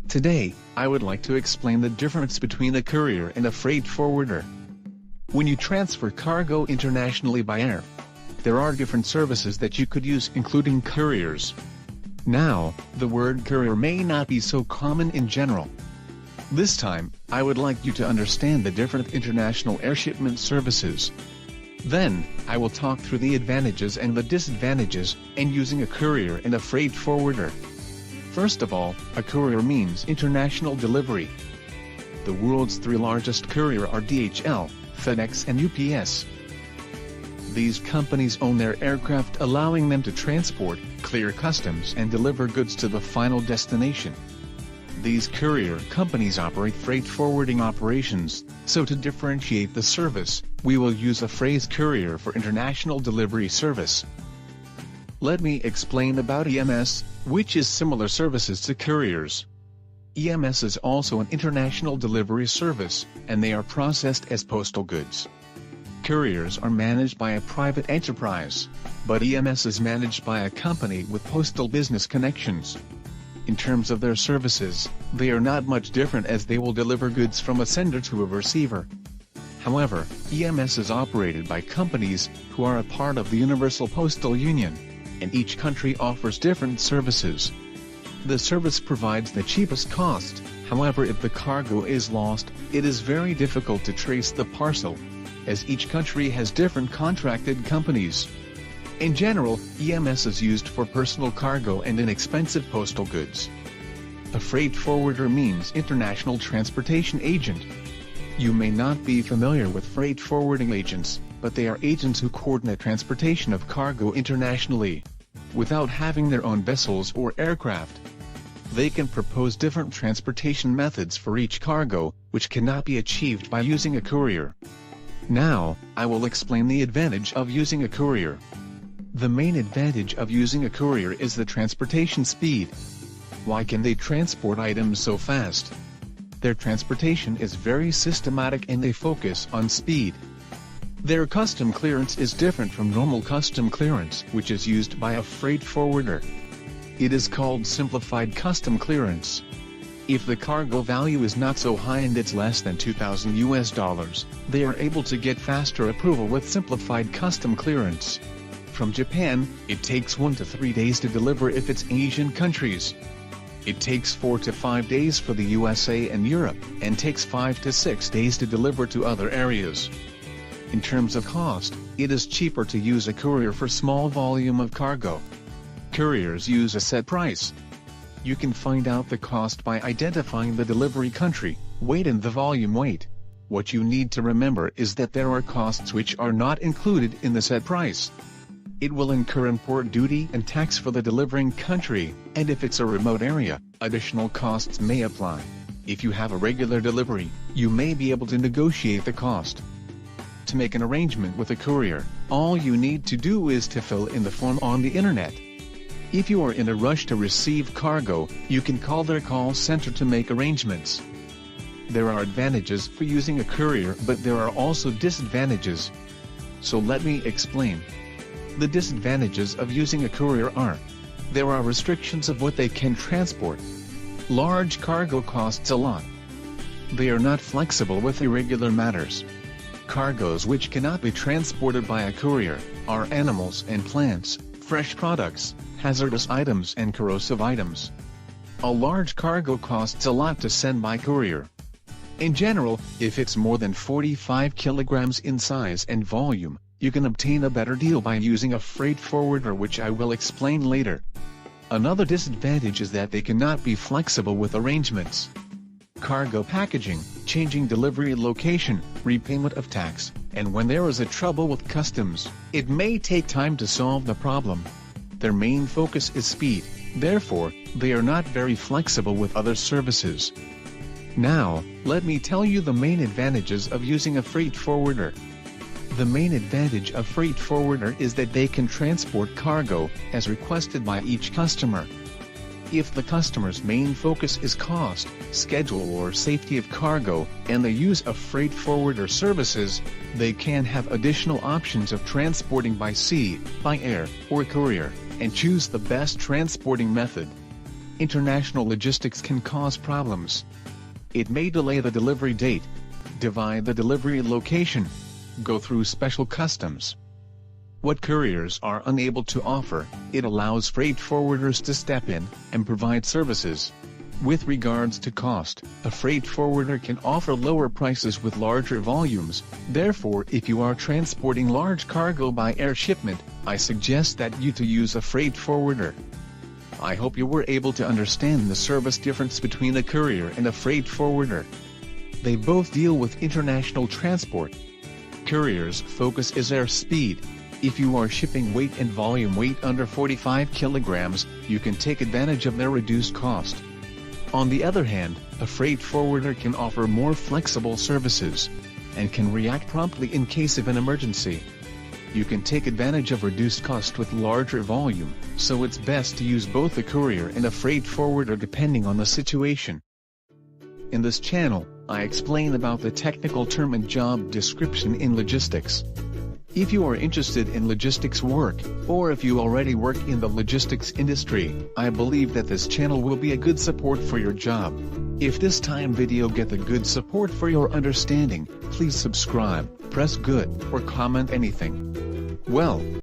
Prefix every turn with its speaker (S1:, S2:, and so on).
S1: Today, I would like to explain the difference between a courier and a freight forwarder. When you transfer cargo internationally by air, there are different services that you could use, including couriers. Now, the word courier may not be so common in general. This time, I would like you to understand the different international air shipment services. Then, I will talk through the advantages and the disadvantages, and using a courier and a freight forwarder. First of all, a courier means international delivery. The world's three largest courier are DHL, FedEx and UPS. These companies own their aircraft, allowing them to transport, clear customs and deliver goods to the final destination. These courier companies operate freight forwarding operations, so to differentiate the service, we will use a phrase courier for international delivery service. Let me explain about EMS, which is similar services to couriers. EMS is also an international delivery service, and they are processed as postal goods. Couriers are managed by a private enterprise, but EMS is managed by a company with postal business connections. In terms of their services, they are not much different, as they will deliver goods from a sender to a receiver. However, EMS is operated by companies who are a part of the Universal Postal Union, and each country offers different services. The service provides the cheapest cost. However, if the cargo is lost, it is very difficult to trace the parcel, as each country has different contracted companies. In general, EMS is used for personal cargo and inexpensive postal goods. A freight forwarder means international transportation agent. You may not be familiar with freight forwarding agents, but they are agents who coordinate transportation of cargo internationally, without having their own vessels or aircraft. They can propose different transportation methods for each cargo, which cannot be achieved by using a courier. Now, I will explain the advantage of using a courier. The main advantage of using a courier is the transportation speed. Why can they transport items so fast? Their transportation is very systematic and they focus on speed. Their custom clearance is different from normal custom clearance, which is used by a freight forwarder. It is called simplified custom clearance. If the cargo value is not so high and it's less than $2,000, they are able to get faster approval with simplified custom clearance. From Japan, it takes 1 to 3 days to deliver if it's Asian countries. It takes 4 to 5 days for the USA and Europe, and takes 5 to 6 days to deliver to other areas. In terms of cost, it is cheaper to use a courier for small volume of cargo. Couriers use a set price. You can find out the cost by identifying the delivery country, weight and the volume weight. What you need to remember is that there are costs which are not included in the set price. It will incur import duty and tax for the delivering country, and if it's a remote area, additional costs may apply. If you have a regular delivery, you may be able to negotiate the cost. To make an arrangement with a courier, all you need to do is to fill in the form on the internet. If you are in a rush to receive cargo, you can call their call center to make arrangements. There are advantages for using a courier, but there are also disadvantages. So let me explain. The disadvantages of using a courier are: there are restrictions of what they can transport. Large cargo costs a lot. They are not flexible with irregular matters. Cargoes which cannot be transported by a courier are animals and plants, fresh products, hazardous items and corrosive items. A large cargo costs a lot to send by courier. In general, if it's more than 45 kilograms in size and volume, you can obtain a better deal by using a freight forwarder, which I will explain later. Another disadvantage is that they cannot be flexible with arrangements. Cargo packaging, changing delivery location, repayment of tax, and when there is a trouble with customs, it may take time to solve the problem. Their main focus is speed, therefore, they are not very flexible with other services. Now, let me tell you the main advantages of using a freight forwarder. The main advantage of freight forwarder is that they can transport cargo as requested by each customer. If the customer's main focus is cost, schedule or safety of cargo, and they use a freight forwarder services, they can have additional options of transporting by sea, by air, or courier, and choose the best transporting method. International logistics can cause problems. It may delay the delivery date, divide the delivery location, go through special customs. What couriers are unable to offer, it allows freight forwarders to step in and provide services. With regards to cost, a freight forwarder can offer lower prices with larger volumes. Therefore, if you are transporting large cargo by air shipment, I suggest that you to use a freight forwarder. I hope you were able to understand the service difference between a courier and a freight forwarder. They both deal with international transport. Courier's focus is air speed. If you are shipping weight and volume weight under 45 kilograms, you can take advantage of their reduced cost. On the other hand, a freight forwarder can offer more flexible services and can react promptly in case of an emergency. You can take advantage of reduced cost with larger volume, so it's best to use both a courier and a freight forwarder depending on the situation. In this channel, I explain about the technical term and job description in logistics. If you are interested in logistics work, or if you already work in the logistics industry, I believe that this channel will be a good support for your job. If this time video get the good support for your understanding, please subscribe, press good, or comment anything. Well,